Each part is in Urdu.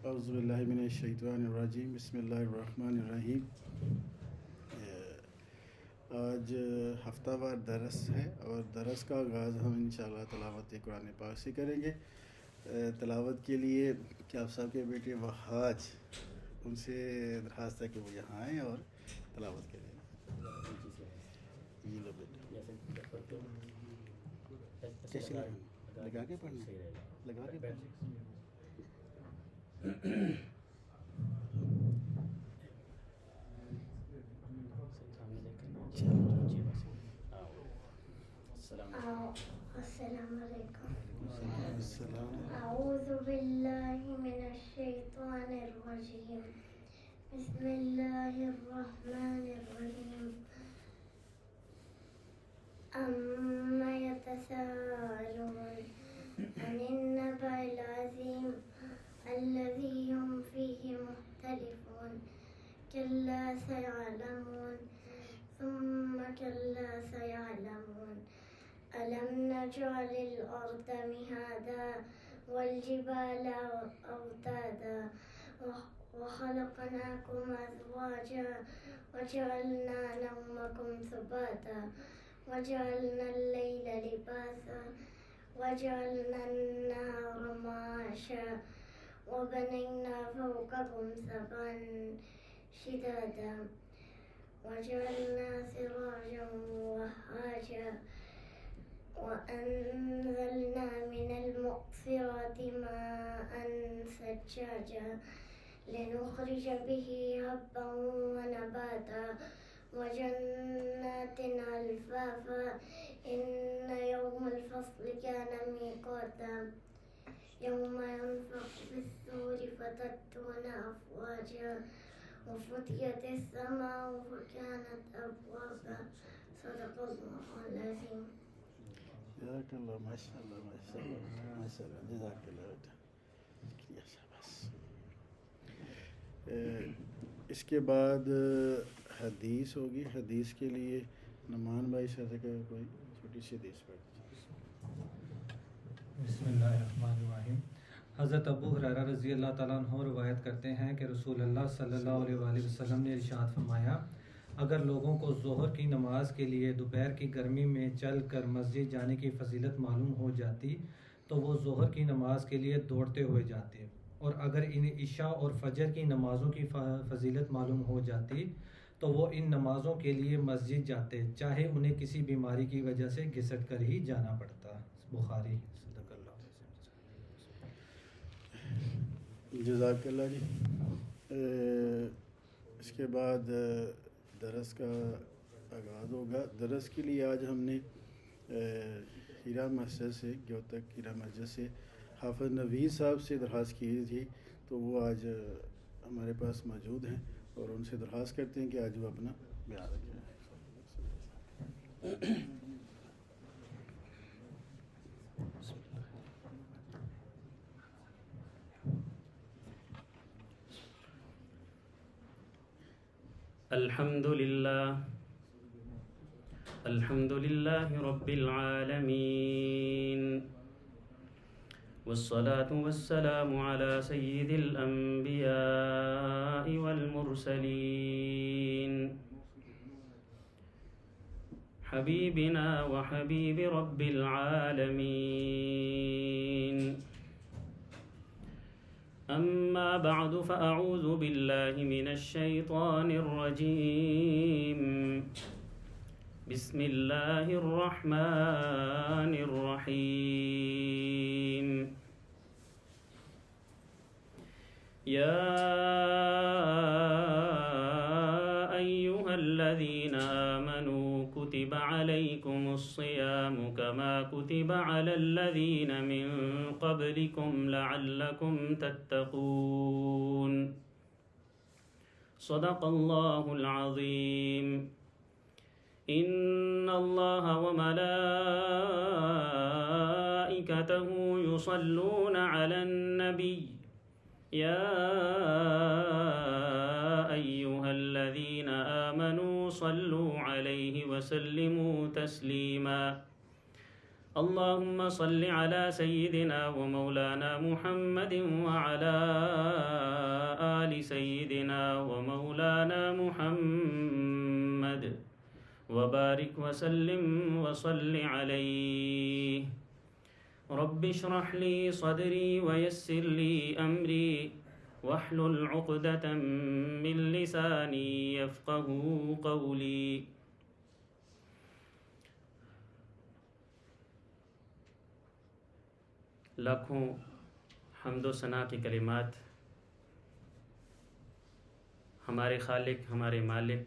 اعوذ باللہ من الشیطان الرجیم بسم اللہ الرحمن الرحیم۔ آج ہفتہ وار درس ہے اور درس کا آغاز ہم انشاءاللہ تلاوت قرآن پاک سے کریں گے۔ تلاوت کے لیے کیا آپ صاحب کے بیٹے وحاج، ان سے درخواست ہے کہ وہ یہاں آئیں اور تلاوت کریں۔ یہ لو بیٹا، کیسے لگا کے پڑھنا، لگا کے پڑھنا۔ السلام علیکم۔ اعوذ باللہ من الشیطان الرجیم، بسم اللہ الرحمن الرحیم۔ اما یتساءلون عن النبأ العظیم الذی هم فیہ مختلفون کلا سیعلمون ثم کلا سیعلمون ألم نجعل الأرض مهادا والجبال أوتادا وخلقناكم أزواجا وجعلنا نومكم سباتا وجعلنا الليل لباسا وجعلنا النهار معاشا وبنينا فوقكم سبعا شدادا وجعلنا سراجا وهاجا وأنزلنا من المعصرات ماء ثجاجا لنخرج به حبا ونباتا وجنات ألفافا إن يوم الفصل كان ميقاتا يوم ينفخ في الصور فتأتون أفواجا وفتحت السماء فكانت أبوابا صدق الله العظيم۔ جزاک اللہ، ماشاء اللہ ماشاء اللہ ماشاء اللہ، جزاک اللہ بیٹا۔ بس اس کے بعد حدیث ہوگی۔ حدیث کے لیے نعمان بھائی سے کوئی چھوٹی سی حدیث پڑھ دیجیے۔ بسم اللہ الرحمن الرحیم۔ حضرت ابو ہریرہ رضی اللہ تعالیٰ عنہ روایت کرتے ہیں کہ رسول اللہ صلی اللہ علیہ وآلہ وسلم نے ارشاد فرمایا، اگر لوگوں کو ظہر کی نماز کے لیے دوپہر کی گرمی میں چل کر مسجد جانے کی فضیلت معلوم ہو جاتی تو وہ ظہر کی نماز کے لیے دوڑتے ہوئے جاتے، اور اگر انہیں عشاء اور فجر کی نمازوں کی فضیلت معلوم ہو جاتی تو وہ ان نمازوں کے لیے مسجد جاتے، چاہے انہیں کسی بیماری کی وجہ سے گھسٹ کر ہی جانا پڑتا۔ بخاری۔ صدق اللہ۔ جزاک اللہ جی۔ اس کے بعد درس کا آغاز ہوگا۔ درس کے لیے آج ہم نے ہیرا مسجد سے، گیوتک ہیرا مسجد سے حافظ نوید صاحب سے درخواست کی تھی، تو وہ آج ہمارے پاس موجود ہیں اور ان سے درخواست کرتے ہیں کہ آج وہ اپنا بیان رکھیں۔ الحمد لله رب العالمين والصلاة والسلام على سيد الأنبياء والمرسلين حبيبنا وحبيب رب العالمين، أما بعد فأعوذ بالله من الشيطان الرجيم، بسم الله الرحمن الرحيم۔ يا أيها الذين آمنوا كتب عليكم الصيام كما كتب على الذين من قبلكم لعلكم تتقون۔ صدق الله العظيم۔ إن الله وملائكته يصلون على النبي يا أيها الذين آمنوا صلوا عليه وسلموا تسليما۔ اللهم صل على سيدنا ومولانا محمد وعلى آل سيدنا ومولانا محمد وبارك وسلم وصل عليه. رب اشرح لي صدري ويسر لي أمري واحلل عقدة من لساني يفقهوا قولي. لاکھوں حمد و ثنا کے کلمات ہمارے خالق، ہمارے مالک،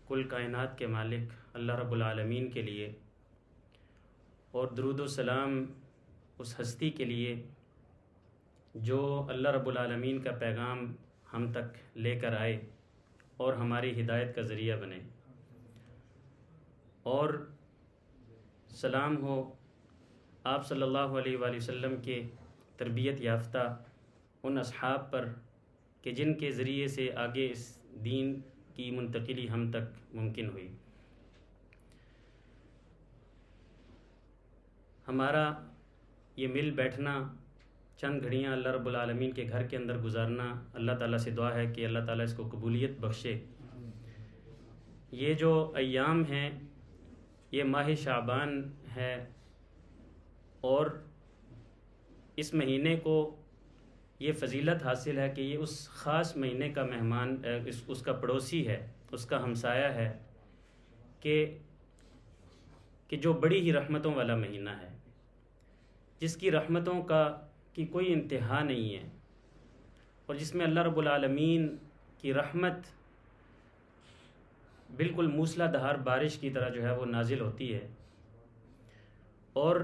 کل کائنات کے مالک اللہ رب العالمین کے لیے، اور درود و سلام اس ہستی کے لیے جو اللہ رب العالمین کا پیغام ہم تک لے کر آئے اور ہماری ہدایت کا ذریعہ بنے. اور سلام ہو آپ صلی اللہ علیہ وآلہ وسلم کے تربیت یافتہ ان اصحاب پر کہ جن کے ذریعے سے آگے اس دین کی منتقلی ہم تک ممکن ہوئی. ہمارا یہ مل بیٹھنا، چند گھڑیاں اللہ رب العالمین کے گھر کے اندر گزارنا، اللہ تعالیٰ سے دعا ہے کہ اللہ تعالیٰ اس کو قبولیت بخشے. یہ جو ایام ہیں، یہ ماہ شعبان ہے، اور اس مہینے کو یہ فضیلت حاصل ہے کہ یہ اس خاص مہینے کا مہمان، اس کا پڑوسی ہے، اس کا ہمسایہ ہے، کہ جو بڑی ہی رحمتوں والا مہینہ ہے، جس کی رحمتوں کی کوئی انتہا نہیں ہے، اور جس میں اللہ رب العالمین کی رحمت بالکل موسلا دھار بارش کی طرح جو ہے وہ نازل ہوتی ہے. اور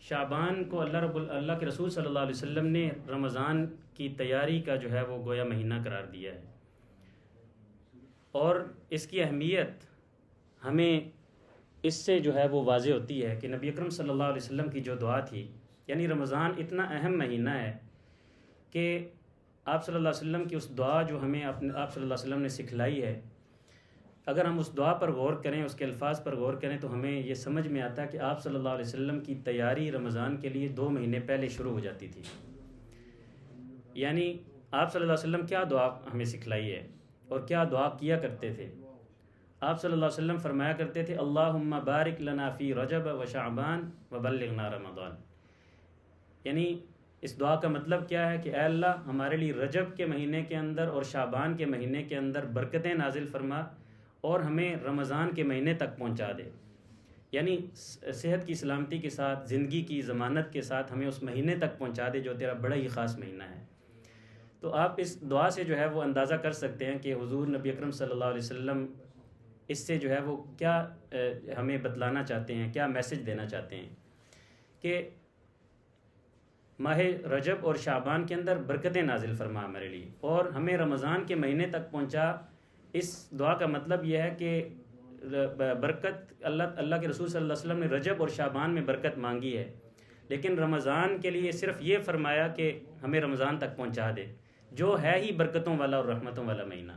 شعبان کو اللہ کے رسول صلی اللہ علیہ وسلم نے رمضان کی تیاری کا جو ہے وہ گویا مہینہ قرار دیا ہے. اور اس کی اہمیت ہمیں اس سے جو ہے وہ واضح ہوتی ہے کہ نبی اکرم صلی اللہ علیہ وسلم کی جو دعا تھی، یعنی رمضان اتنا اہم مہینہ ہے کہ آپ صلی اللہ علیہ وسلم کی اس دعا جو ہمیں آپ صلی اللہ علیہ وسلم نے سکھلائی ہے، اگر ہم اس دعا پر غور کریں، اس کے الفاظ پر غور کریں، تو ہمیں یہ سمجھ میں آتا ہے کہ آپ صلی اللہ علیہ وسلم کی تیاری رمضان کے لیے 2 مہینے پہلے شروع ہو جاتی تھی. یعنی آپ صلی اللہ علیہ وسلم کیا دعا ہمیں سکھلائی ہے اور کیا دعا کیا کرتے تھے. آپ صلی اللہ علیہ وسلم فرمایا کرتے تھے اللہم بارک لنا فی رجب و شعبان وبلغنا رمضان. یعنی اس دعا کا مطلب کیا ہے کہ اے اللہ ہمارے لیے رجب کے مہینے کے اندر اور شعبان کے مہینے کے اندر برکتیں نازل فرما اور ہمیں رمضان کے مہینے تک پہنچا دے. یعنی صحت کی سلامتی کے ساتھ، زندگی کی ضمانت کے ساتھ ہمیں اس مہینے تک پہنچا دے جو تیرا بڑا ہی خاص مہینہ ہے. تو آپ اس دعا سے جو ہے وہ اندازہ کر سکتے ہیں کہ حضور نبی اکرم صلی اللہ علیہ وسلم اس سے جو ہے وہ کیا ہمیں بتلانا چاہتے ہیں، کیا میسج دینا چاہتے ہیں کہ ماہ رجب اور شعبان کے اندر برکتیں نازل فرما ہمارے لیے اور ہمیں رمضان کے مہینے تک پہنچا. اس دعا کا مطلب یہ ہے کہ برکت اللہ کے رسول صلی اللہ علیہ وسلم نے رجب اور شعبان میں برکت مانگی ہے، لیکن رمضان کے لیے صرف یہ فرمایا کہ ہمیں رمضان تک پہنچا دے، جو ہے ہی برکتوں والا اور رحمتوں والا مہینہ.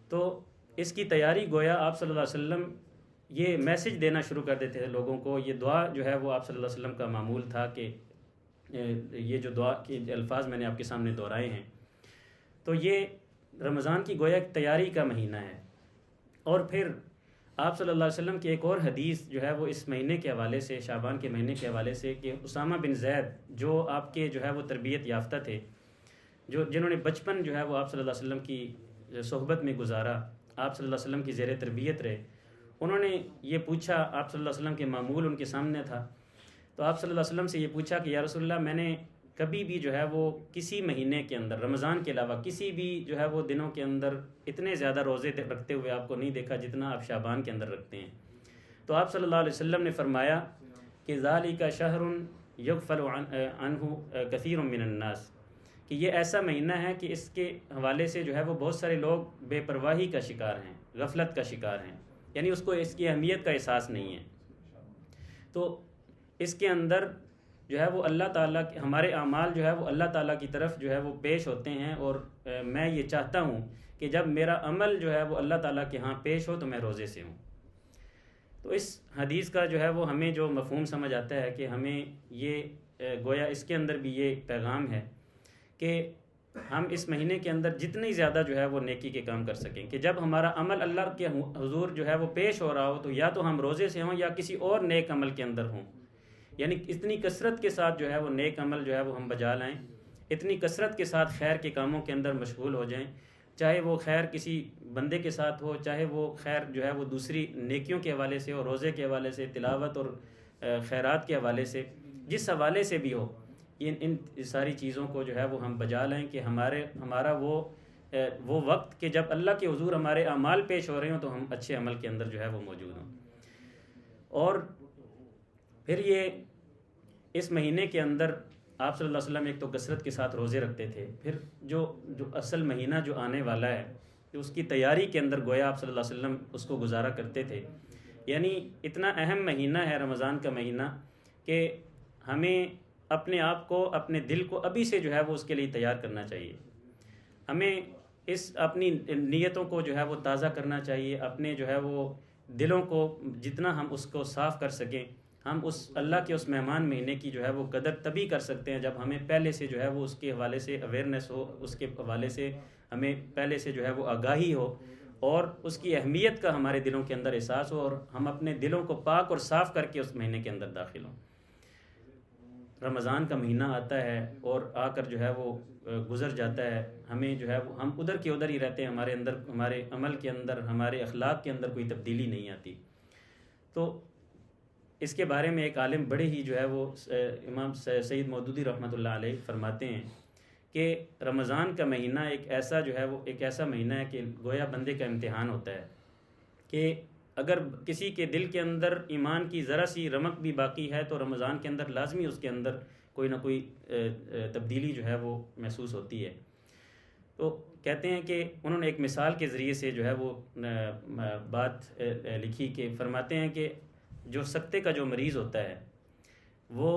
تو اس کی تیاری گویا آپ صلی اللہ علیہ وسلم یہ میسج دینا شروع کر دیتے تھے لوگوں کو. یہ دعا جو ہے وہ آپ صلی اللہ علیہ وسلم کا معمول تھا کہ یہ جو دعا کے الفاظ میں نے آپ کے سامنے دہرائے ہیں، تو یہ رمضان کی گویا تیاری کا مہینہ ہے. اور پھر آپ صلی اللہ علیہ وسلم کی ایک اور حدیث جو ہے وہ اس مہینے کے حوالے سے، شعبان کے مہینے کے حوالے سے، کہ اسامہ بن زید جو آپ کے جو ہے وہ تربیت یافتہ تھے، جنہوں نے بچپن جو ہے وہ آپ صلی اللہ علیہ وسلم کی صحبت میں گزارا، آپ صلی اللہ علیہ وسلم کی زیر تربیت رہے، انہوں نے یہ پوچھا، آپ صلی اللہ علیہ وسلم کے معمول ان کے سامنے تھا، تو آپ صلی اللہ علیہ وسلم سے یہ پوچھا کہ یا رسول اللہ میں نے کبھی بھی جو ہے وہ کسی مہینے کے اندر، رمضان کے علاوہ کسی بھی جو ہے وہ دنوں کے اندر اتنے زیادہ روزے رکھتے ہوئے آپ کو نہیں دیکھا جتنا آپ شعبان کے اندر رکھتے ہیں. تو آپ صلی اللہ علیہ وسلم نے فرمایا کہ ذالک شہر یغفل عنہ کثیر من الناس، کہ یہ ایسا مہینہ ہے کہ اس کے حوالے سے جو ہے وہ بہت سارے لوگ بے پرواہی کا شکار ہیں، غفلت کا شکار ہیں، یعنی اس کو اس کی اہمیت کا احساس نہیں ہے. تو اس کے اندر جو ہے وہ اللہ تعالیٰ کے ہمارے اعمال جو ہے وہ اللہ تعالیٰ کی طرف جو ہے وہ پیش ہوتے ہیں، اور میں یہ چاہتا ہوں کہ جب میرا عمل جو ہے وہ اللہ تعالیٰ کے ہاں پیش ہو تو میں روزے سے ہوں. تو تو اس حدیث کا جو ہے وہ ہمیں جو مفہوم سمجھ آتا ہے کہ ہمیں یہ گویا اس کے اندر بھی یہ پیغام ہے کہ ہم اس مہینے کے اندر جتنی زیادہ جو ہے وہ نیکی کے کام کر سکیں، کہ جب ہمارا عمل اللہ کے حضور جو ہے وہ پیش ہو رہا ہو تو یا تو ہم روزے سے ہوں یا کسی اور نیک عمل کے اندر ہوں، یعنی اتنی کثرت کے ساتھ جو ہے وہ نیک عمل جو ہے وہ ہم بجا لائیں، اتنی کثرت کے ساتھ خیر کے کاموں کے اندر مشغول ہو جائیں، چاہے وہ خیر کسی بندے کے ساتھ ہو، چاہے وہ خیر جو ہے وہ دوسری نیکیوں کے حوالے سے ہو، روزے کے حوالے سے، تلاوت اور خیرات کے حوالے سے، جس حوالے سے بھی ہو، ان ساری چیزوں کو جو ہے وہ ہم بجا لیں کہ ہمارا وہ وقت کہ جب اللہ کے حضور ہمارے اعمال پیش ہو رہے ہوں تو ہم اچھے عمل کے اندر جو ہے وہ موجود ہوں۔ اور پھر یہ اس مہینے کے اندر آپ صلی اللہ علیہ وسلم ایک تو کثرت کے ساتھ روزے رکھتے تھے، پھر جو اصل مہینہ جو آنے والا ہے اس کی تیاری کے اندر گویا آپ صلی اللہ علیہ وسلم اس کو گزارا کرتے تھے۔ یعنی اتنا اہم مہینہ ہے رمضان کا مہینہ کہ ہمیں اپنے آپ کو، اپنے دل کو ابھی سے جو ہے وہ اس کے لیے تیار کرنا چاہیے، ہمیں اپنی نیتوں کو جو ہے وہ تازہ کرنا چاہیے، اپنے جو ہے وہ دلوں کو جتنا ہم اس کو صاف کر سکیں، ہم اس اللہ کے اس مہمان مہینے کی جو ہے وہ قدر تبھی کر سکتے ہیں جب ہمیں پہلے سے جو ہے وہ اس کے حوالے سے اویئرنیس ہو، اس کے حوالے سے ہمیں پہلے سے جو ہے وہ آگاہی ہو اور اس کی اہمیت کا ہمارے دلوں کے اندر احساس ہو، اور ہم اپنے دلوں کو پاک اور صاف کر کے اس مہینے کے اندر داخل ہوں۔ رمضان کا مہینہ آتا ہے اور آ کر جو ہے وہ گزر جاتا ہے، ہمیں جو ہے وہ ہم ادھر کے ادھر ہی رہتے ہیں، ہمارے اندر، ہمارے عمل کے اندر، ہمارے اخلاق کے اندر کوئی تبدیلی نہیں آتی۔ تو اس کے بارے میں ایک عالم بڑے ہی جو ہے وہ امام سید مودودی رحمۃ اللہ علیہ فرماتے ہیں کہ رمضان کا مہینہ ایک ایسا مہینہ ہے کہ گویا بندے کا امتحان ہوتا ہے کہ اگر کسی کے دل کے اندر ایمان کی ذرا سی رمق بھی باقی ہے تو رمضان کے اندر لازمی اس کے اندر کوئی نہ کوئی تبدیلی جو ہے وہ محسوس ہوتی ہے۔ تو کہتے ہیں کہ انہوں نے ایک مثال کے ذریعے سے جو ہے وہ بات لکھی کہ فرماتے ہیں کہ جو سکتے کا جو مریض ہوتا ہے وہ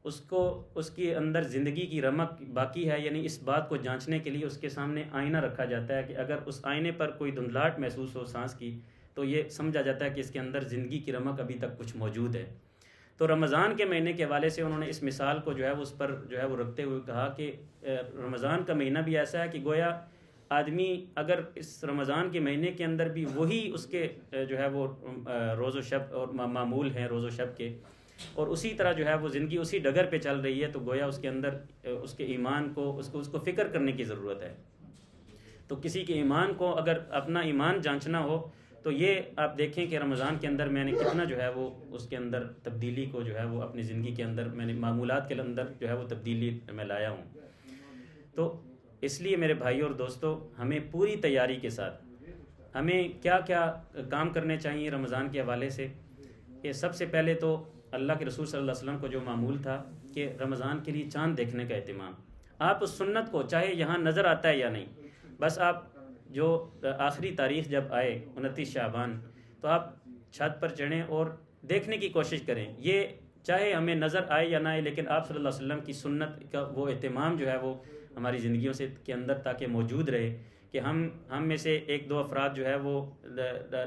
اس کے اندر زندگی کی رمق باقی ہے، یعنی اس بات کو جانچنے کے لیے اس کے سامنے آئینہ رکھا جاتا ہے کہ اگر اس آئینے پر کوئی دھندلاہٹ محسوس ہو سانس کی تو یہ سمجھا جاتا ہے کہ اس کے اندر زندگی کی رمق ابھی تک کچھ موجود ہے۔ تو رمضان کے مہینے کے حوالے سے انہوں نے اس مثال کو جو ہے اس پر جو ہے وہ رکھتے ہوئے کہا کہ رمضان کا مہینہ بھی ایسا ہے کہ گویا آدمی اگر اس رمضان کے مہینے کے اندر بھی وہی اس کے جو ہے وہ روز و شب اور معمول ہیں روز و شب کے، اور اسی طرح جو ہے وہ زندگی اسی ڈگر پہ چل رہی ہے، تو گویا اس کے اندر اس کے ایمان کو اس کو فکر کرنے کی ضرورت ہے۔ تو کسی کے ایمان کو اگر اپنا ایمان جانچنا ہو تو یہ آپ دیکھیں کہ رمضان کے اندر میں نے کتنا جو ہے وہ اس کے اندر تبدیلی کو جو ہے وہ اپنی زندگی کے اندر میں نے معمولات کے اندر جو ہے وہ تبدیلی میں لایا ہوں۔ تو اس لیے میرے بھائیوں اور دوستوں، ہمیں پوری تیاری کے ساتھ ہمیں کیا کیا کام کرنے چاہیے رمضان کے حوالے سے، کہ سب سے پہلے تو اللہ کے رسول صلی اللہ علیہ وسلم کو جو معمول تھا کہ رمضان کے لیے چاند دیکھنے کا اہتمام، آپ اس سنت کو چاہے یہاں نظر آتا ہے یا نہیں، بس آپ جو آخری تاریخ جب آئے 29 شعبان تو آپ چھت پر چڑھیں اور دیکھنے کی کوشش کریں، یہ چاہے ہمیں نظر آئے یا نہ آئے لیکن آپ صلی اللہ علیہ وسلم کی سنت کا وہ اہتمام جو ہے وہ ہماری زندگیوں سے کے اندر تاکہ موجود رہے، کہ ہم میں سے ایک دو افراد جو ہے وہ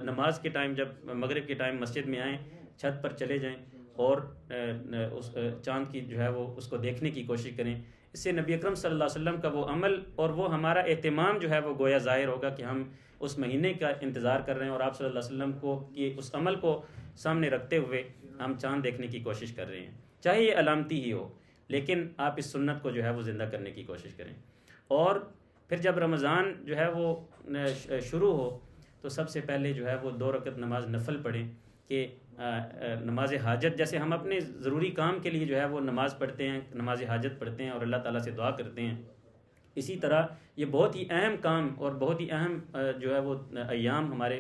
نماز کے ٹائم جب مغرب کے ٹائم مسجد میں آئیں، چھت پر چلے جائیں اور اس چاند کی جو ہے وہ اس کو دیکھنے کی کوشش کریں۔ اس سے نبی اکرم صلی اللہ علیہ وسلم کا وہ عمل اور وہ ہمارا اہتمام جو ہے وہ گویا ظاہر ہوگا کہ ہم اس مہینے کا انتظار کر رہے ہیں اور آپ صلی اللہ علیہ وسلم کو یہ اس عمل کو سامنے رکھتے ہوئے ہم چاند دیکھنے کی کوشش کر رہے ہیں، چاہے یہ علامتی ہی ہو، لیکن آپ اس سنت کو جو ہے وہ زندہ کرنے کی کوشش کریں۔ اور پھر جب رمضان جو ہے وہ شروع ہو تو سب سے پہلے جو ہے وہ 2 رکعت نماز نفل پڑھیں، کہ نماز حاجت جیسے ہم اپنے ضروری کام کے لیے جو ہے وہ نماز پڑھتے ہیں، نماز حاجت پڑھتے ہیں اور اللہ تعالیٰ سے دعا کرتے ہیں، اسی طرح یہ بہت ہی اہم کام اور بہت ہی اہم جو ہے وہ ایام ہمارے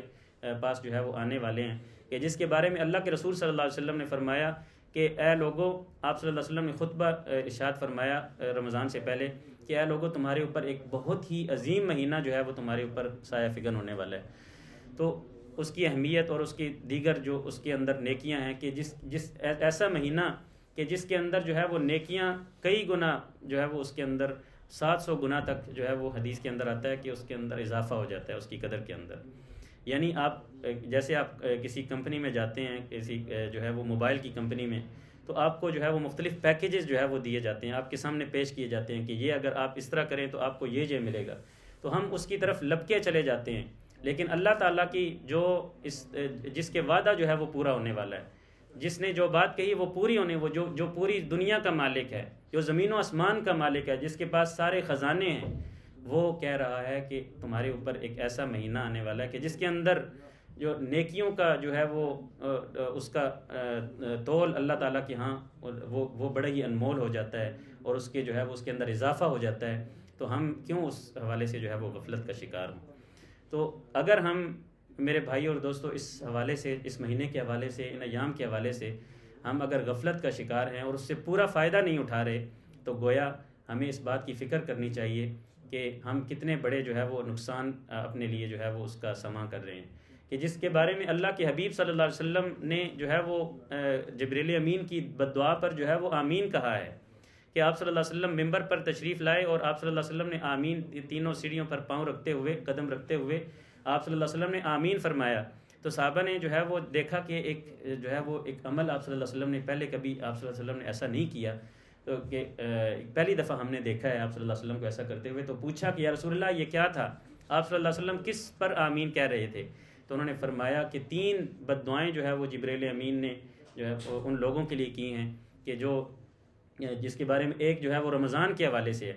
پاس جو ہے وہ آنے والے ہیں، کہ جس کے بارے میں اللہ کے رسول صلی اللہ علیہ وسلم نے فرمایا کہ اے لوگو، آپ صلی اللہ علیہ وسلم نے خطبہ ارشاد فرمایا رمضان سے پہلے کہ اے لوگو، تمہارے اوپر ایک بہت ہی عظیم مہینہ جو ہے وہ تمہارے اوپر سایہ فگن ہونے والا ہے۔ تو اس کی اہمیت اور اس کی دیگر جو اس کے اندر نیکیاں ہیں کہ جس ایسا مہینہ کہ جس کے اندر جو ہے وہ نیکیاں کئی گنا جو ہے وہ اس کے اندر 700 گنا تک جو ہے وہ حدیث کے اندر آتا ہے کہ اس کے اندر اضافہ ہو جاتا ہے اس کی قدر کے اندر، یعنی آپ جیسے آپ کسی کمپنی میں جاتے ہیں، کسی جو ہے وہ موبائل کی کمپنی میں، تو آپ کو جو ہے وہ مختلف پیکیجز جو ہے وہ دیے جاتے ہیں، آپ کے سامنے پیش کیے جاتے ہیں کہ یہ اگر آپ اس طرح کریں تو آپ کو یہ ملے گا، تو ہم اس کی طرف لپکے چلے جاتے ہیں. لیکن اللہ تعالیٰ کی جس کے وعدہ جو ہے وہ پورا ہونے والا ہے، جس نے جو بات کہی وہ پوری ہونے، وہ جو پوری دنیا کا مالک ہے، جو زمین و آسمان کا مالک ہے، جس کے پاس سارے خزانے ہیں، وہ کہہ رہا ہے کہ تمہارے اوپر ایک ایسا مہینہ آنے والا ہے کہ جس کے اندر جو نیکیوں کا جو ہے وہ اس کا تول اللہ تعالیٰ کے ہاں وہ بڑا ہی انمول ہو جاتا ہے، اور اس کے جو ہے وہ اس کے اندر اضافہ ہو جاتا ہے. تو ہم کیوں اس حوالے سے جو ہے وہ غفلت کا شکار ہوں؟ تو اگر ہم میرے بھائی اور دوستو اس حوالے سے، اس مہینے کے حوالے سے، ان ایام کے حوالے سے ہم اگر غفلت کا شکار ہیں اور اس سے پورا فائدہ نہیں اٹھا رہے، تو گویا ہمیں اس بات کی فکر کرنی چاہیے کہ ہم کتنے بڑے جو ہے وہ نقصان اپنے لیے جو ہے وہ اس کا سماع کر رہے ہیں، کہ جس کے بارے میں اللہ کے حبیب صلی اللہ علیہ وسلم نے جو ہے وہ جبریل امین کی بد دعا پر جو ہے وہ آمین کہا ہے، کہ آپ صلی اللہ علیہ وسلم ممبر پر تشریف لائے اور آپ صلی اللہ علیہ وسلم نے آمین، تینوں سیڑھیوں پر پاؤں رکھتے ہوئے، قدم رکھتے ہوئے آپ صلی اللہ علیہ وسلم نے آمین فرمایا. تو صحابہ نے جو ہے وہ دیکھا کہ ایک جو ہے وہ ایک عمل آپ صلی اللہ علیہ وسلم نے پہلے کبھی آپ صلی اللہ علیہ وسلم نے ایسا نہیں کیا، تو کہ پہلی دفعہ ہم نے دیکھا ہے آپ صلی اللہ علیہ وسلم کو ایسا کرتے ہوئے. تو پوچھا کہ یا رسول اللہ یہ کیا تھا، آپ صلی اللہ علیہ وسلم کس پر آمین کہہ رہے تھے؟ تو انہوں نے فرمایا کہ 3 بد دعائیں جو ہے وہ جبریل امین نے جو ہے ان لوگوں کے لیے کی ہیں، کہ جس کے بارے میں ایک جو ہے وہ رمضان کے حوالے سے ہے،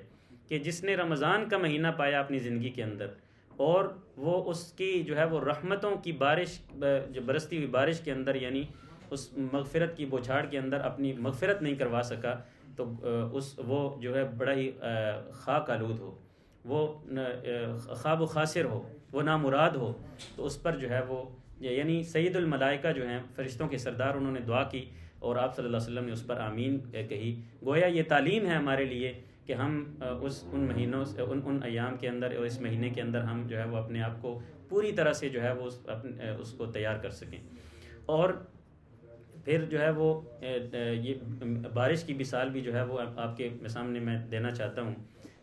کہ جس نے رمضان کا مہینہ پایا اپنی زندگی کے اندر، اور وہ اس کی جو ہے وہ رحمتوں کی بارش، جو برستی ہوئی بارش کے اندر، یعنی اس مغفرت کی بوچھاڑ کے اندر اپنی مغفرت نہیں کروا سکا، تو وہ جو ہے بڑا ہی خاک آلود ہو، وہ خواب و خاسر ہو، وہ نامراد ہو. تو اس پر جو ہے وہ یعنی سید الملائکہ جو ہیں فرشتوں کے سردار، انہوں نے دعا کی اور آپ صلی اللہ علیہ وسلم نے اس پر آمین کہی. گویا یہ تعلیم ہے ہمارے لیے کہ ہم ان مہینوں سے، ان ایام کے اندر اور اس مہینے کے اندر ہم جو ہے وہ اپنے آپ کو پوری طرح سے جو ہے وہ اس کو تیار کر سکیں. اور پھر جو ہے وہ یہ بارش کی مثال بھی جو ہے وہ آپ کے سامنے میں دینا چاہتا ہوں،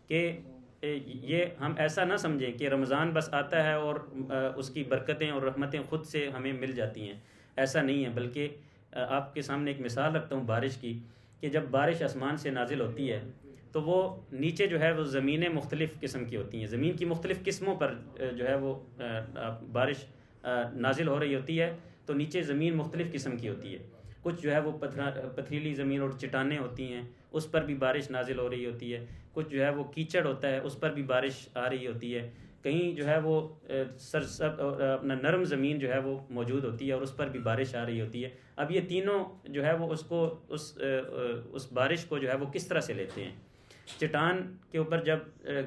کہ یہ ہم ایسا نہ سمجھیں کہ رمضان بس آتا ہے اور اس کی برکتیں اور رحمتیں خود سے ہمیں مل جاتی ہیں. ایسا نہیں ہے، بلکہ آپ کے سامنے ایک مثال رکھتا ہوں بارش کی، کہ جب بارش آسمان سے نازل ہوتی ہے تو وہ نیچے جو ہے وہ زمینیں مختلف قسم کی ہوتی ہیں، زمین کی مختلف قسموں پر جو ہے وہ بارش نازل ہو رہی ہوتی ہے. تو نیچے زمین مختلف قسم کی ہوتی ہے، کچھ جو ہے وہ پتھریلی زمین اور چٹانیں ہوتی ہیں، اس پر بھی بارش نازل ہو رہی ہوتی ہے. کچھ جو ہے وہ کیچڑ ہوتا ہے، اس پر بھی بارش آ رہی ہوتی ہے. کہیں جو ہے وہ سرسب اور اپنا نرم زمین جو ہے وہ موجود ہوتی ہے اور اس پر بھی بارش آ رہی ہوتی ہے. اب یہ تینوں جو ہے وہ اس بارش کو جو ہے وہ کس طرح سے لیتے ہیں؟ چٹان کے اوپر جب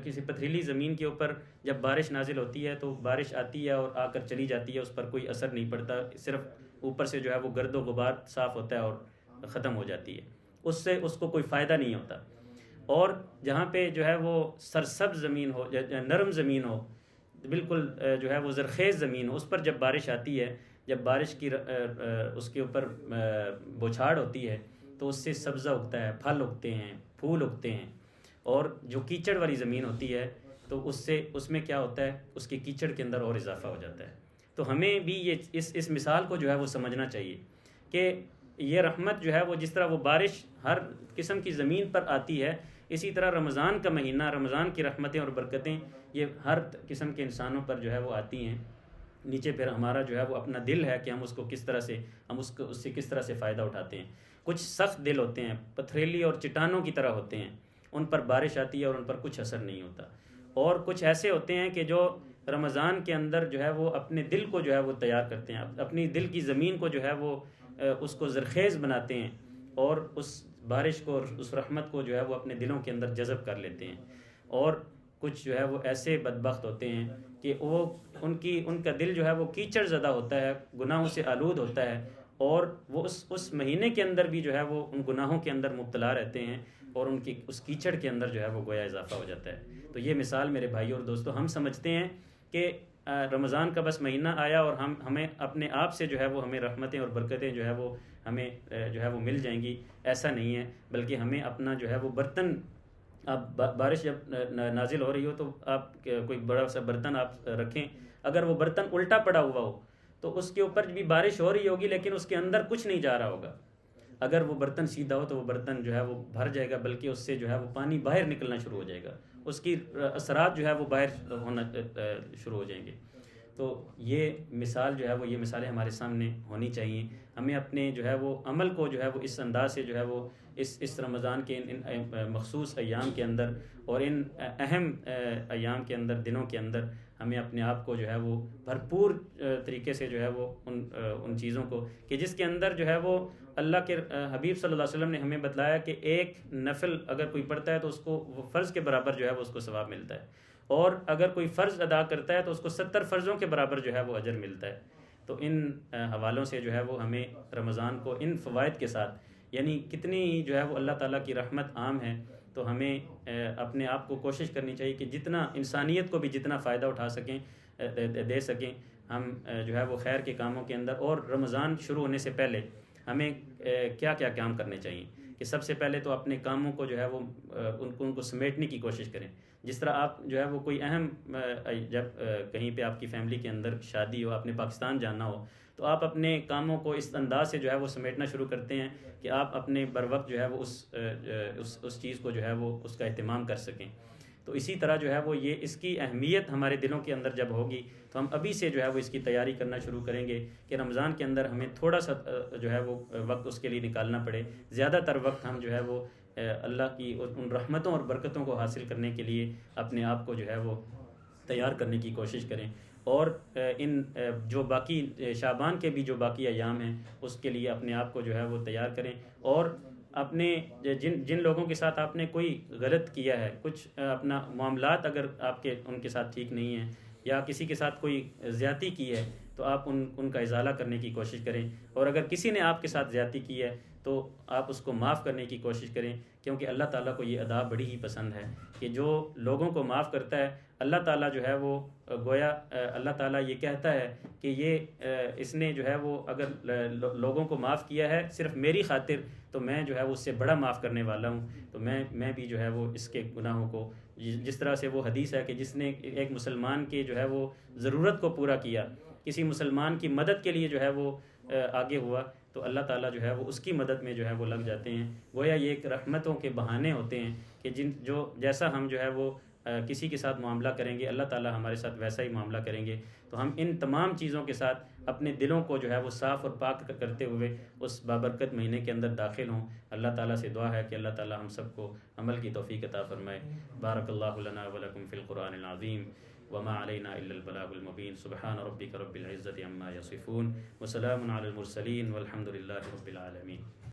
کسی پتھریلی زمین کے اوپر جب بارش نازل ہوتی ہے تو بارش آتی ہے اور آ کر چلی جاتی ہے، اس پر کوئی اثر نہیں پڑتا، صرف اوپر سے جو ہے وہ گرد و غبار صاف ہوتا ہے اور ختم ہو جاتی ہے، اس سے اس کو کوئی فائدہ نہیں ہوتا. اور جہاں پہ جو ہے وہ سرسبز زمین ہو، نرم زمین ہو، بالکل جو ہے وہ زرخیز زمین ہو، اس پر جب بارش آتی ہے، جب بارش کی اس کے اوپر بوچھاڑ ہوتی ہے تو اس سے سبزہ اگتا ہے، پھل اگتے ہیں، پھول اگتے ہیں. اور جو کیچڑ والی زمین ہوتی ہے تو اس میں کیا ہوتا ہے، اس کے کیچڑ کے اندر اور اضافہ ہو جاتا ہے. تو ہمیں بھی یہ اس مثال کو جو ہے وہ سمجھنا چاہیے کہ یہ رحمت جو ہے وہ جس طرح وہ بارش ہر قسم کی زمین پر آتی ہے، اسی طرح رمضان کا مہینہ، رمضان کی رحمتیں اور برکتیں یہ ہر قسم کے انسانوں پر جو ہے وہ آتی ہیں. نیچے پھر ہمارا جو ہے وہ اپنا دل ہے کہ ہم اس کو کس طرح سے، ہم اس سے کس طرح سے فائدہ اٹھاتے ہیں. کچھ سخت دل ہوتے ہیں، پتھریلی اور چٹانوں کی طرح ہوتے ہیں، ان پر بارش آتی ہے اور ان پر کچھ اثر نہیں ہوتا. اور کچھ ایسے ہوتے ہیں کہ جو رمضان کے اندر جو ہے وہ اپنے دل کو جو ہے وہ تیار کرتے ہیں، اپنی دل کی زمین کو جو ہے وہ اس کو زرخیز بناتے ہیں اور اس بارش کو اور اس رحمت کو جو ہے وہ اپنے دلوں کے اندر جذب کر لیتے ہیں. اور کچھ جو ہے وہ ایسے بدبخت ہوتے ہیں کہ وہ ان کا دل جو ہے وہ کیچڑ زدہ ہوتا ہے، گناہوں سے آلود ہوتا ہے، اور وہ اس مہینے کے اندر بھی جو ہے وہ ان گناہوں کے اندر مبتلا رہتے ہیں اور ان کی اس کیچڑ کے اندر جو ہے وہ گویا اضافہ ہو جاتا ہے. تو یہ مثال میرے بھائیوں اور دوستوں، ہم سمجھتے ہیں کہ رمضان کا بس مہینہ آیا اور ہمیں اپنے آپ سے جو ہے وہ ہمیں رحمتیں اور برکتیں جو ہے وہ ہمیں جو ہے وہ مل جائیں گی. ایسا نہیں ہے، بلکہ ہمیں اپنا جو ہے وہ برتن، آپ بارش جب نازل ہو رہی ہو تو آپ کوئی بڑا سا برتن آپ رکھیں اگر وہ برتن الٹا پڑا ہوا ہو تو اس کے اوپر بھی بارش ہو رہی ہوگی لیکن اس کے اندر کچھ نہیں جا رہا ہوگا. اگر وہ برتن سیدھا ہو تو وہ برتن جو ہے وہ بھر جائے گا، بلکہ اس سے جو ہے وہ پانی باہر نکلنا شروع ہو جائے گا، اس کی اثرات جو ہے وہ باہر ہونا شروع ہو جائیں گے. تو یہ مثال جو ہے وہ، یہ مثالیں ہمارے سامنے ہونی چاہیے. ہمیں اپنے جو ہے وہ عمل کو جو ہے وہ اس انداز سے جو ہے وہ اس رمضان کے ان مخصوص ایام کے اندر اور ان اہم ایام کے اندر، دنوں کے اندر ہمیں اپنے آپ کو جو ہے وہ بھرپور طریقے سے جو ہے وہ ان چیزوں کو، کہ جس کے اندر جو ہے وہ اللہ کے حبیب صلی اللہ علیہ وسلم نے ہمیں بتلایا کہ ایک نفل اگر کوئی پڑھتا ہے تو اس کو وہ فرض کے برابر جو ہے وہ اس کو ثواب ملتا ہے، اور اگر کوئی فرض ادا کرتا ہے تو اس کو 70 فرضوں کے برابر جو ہے وہ اجر ملتا ہے. تو ان حوالوں سے جو ہے وہ ہمیں رمضان کو ان فوائد کے ساتھ، یعنی کتنی جو ہے وہ اللہ تعالیٰ کی رحمت عام ہے، تو ہمیں اپنے آپ کو کوشش کرنی چاہیے کہ جتنا انسانیت کو بھی جتنا فائدہ اٹھا سکیں، دے سکیں، ہم جو ہے وہ خیر کے کاموں کے اندر. اور رمضان شروع ہونے سے پہلے ہمیں کیا کیا کام کرنے چاہیے، کہ سب سے پہلے تو اپنے کاموں کو جو ہے وہ ان کو سمیٹنے کی کوشش کریں. جس طرح آپ جو ہے وہ کوئی اہم، جب کہیں پہ آپ کی فیملی کے اندر شادی ہو، آپ نے پاکستان جانا ہو، تو آپ اپنے کاموں کو اس انداز سے جو ہے وہ سمیٹنا شروع کرتے ہیں کہ آپ اپنے بر وقت جو ہے وہ اس چیز کو جو ہے وہ اس کا اہتمام کر سکیں. تو اسی طرح جو ہے وہ یہ اس کی اہمیت ہمارے دلوں کے اندر جب ہوگی تو ہم ابھی سے جو ہے وہ اس کی تیاری کرنا شروع کریں گے کہ رمضان کے اندر ہمیں تھوڑا سا جو ہے وہ وقت اس کے لیے نکالنا پڑے، زیادہ تر وقت ہم جو ہے وہ اللہ کی ان رحمتوں اور برکتوں کو حاصل کرنے کے لیے اپنے آپ کو جو ہے وہ تیار کرنے کی کوشش کریں. اور ان جو باقی شعبان کے بھی جو باقی ایام ہیں اس کے لیے اپنے آپ کو جو ہے وہ تیار کریں. اور اپنے جن لوگوں کے ساتھ آپ نے کوئی غلط کیا ہے، کچھ اپنا معاملات اگر آپ کے ان کے ساتھ ٹھیک نہیں ہیں، یا کسی کے ساتھ کوئی زیادتی کی ہے، تو آپ ان کا ازالہ کرنے کی کوشش کریں. اور اگر کسی نے آپ کے ساتھ زیادتی کی ہے تو آپ اس کو معاف کرنے کی کوشش کریں، کیونکہ اللہ تعالیٰ کو یہ ادا بڑی ہی پسند ہے کہ جو لوگوں کو معاف کرتا ہے. اللہ تعالیٰ جو ہے وہ گویا اللہ تعالیٰ یہ کہتا ہے کہ یہ اس نے جو ہے وہ اگر لوگوں کو معاف کیا ہے صرف میری خاطر، تو میں جو ہے وہ اس سے بڑا معاف کرنے والا ہوں. تو میں بھی جو ہے وہ اس کے گناہوں کو، جس طرح سے وہ حدیث ہے کہ جس نے ایک مسلمان کی جو ہے وہ ضرورت کو پورا کیا، کسی مسلمان کی مدد کے لیے جو ہے وہ آگے ہوا، تو اللہ تعالیٰ جو ہے وہ اس کی مدد میں جو ہے وہ لگ جاتے ہیں. گویا یہ ایک رحمتوں کے بہانے ہوتے ہیں کہ جیسا ہم جو ہے وہ کسی کے ساتھ معاملہ کریں گے، اللہ تعالیٰ ہمارے ساتھ ویسا ہی معاملہ کریں گے. تو ہم ان تمام چیزوں کے ساتھ اپنے دلوں کو جو ہے وہ صاف اور پاک کرتے ہوئے اس بابرکت مہینے کے اندر داخل ہوں. اللہ تعالیٰ سے دعا ہے کہ اللہ تعالیٰ ہم سب کو عمل کی توفیق عطا فرمائے. بارک اللہ لنا ولکم فی القرآن العظیم وما علینا الا البلاغ المبین. سبحان ربک رب العزۃ عما یصفون وسلام علی المرسلین والحمد للہ رب العالمین.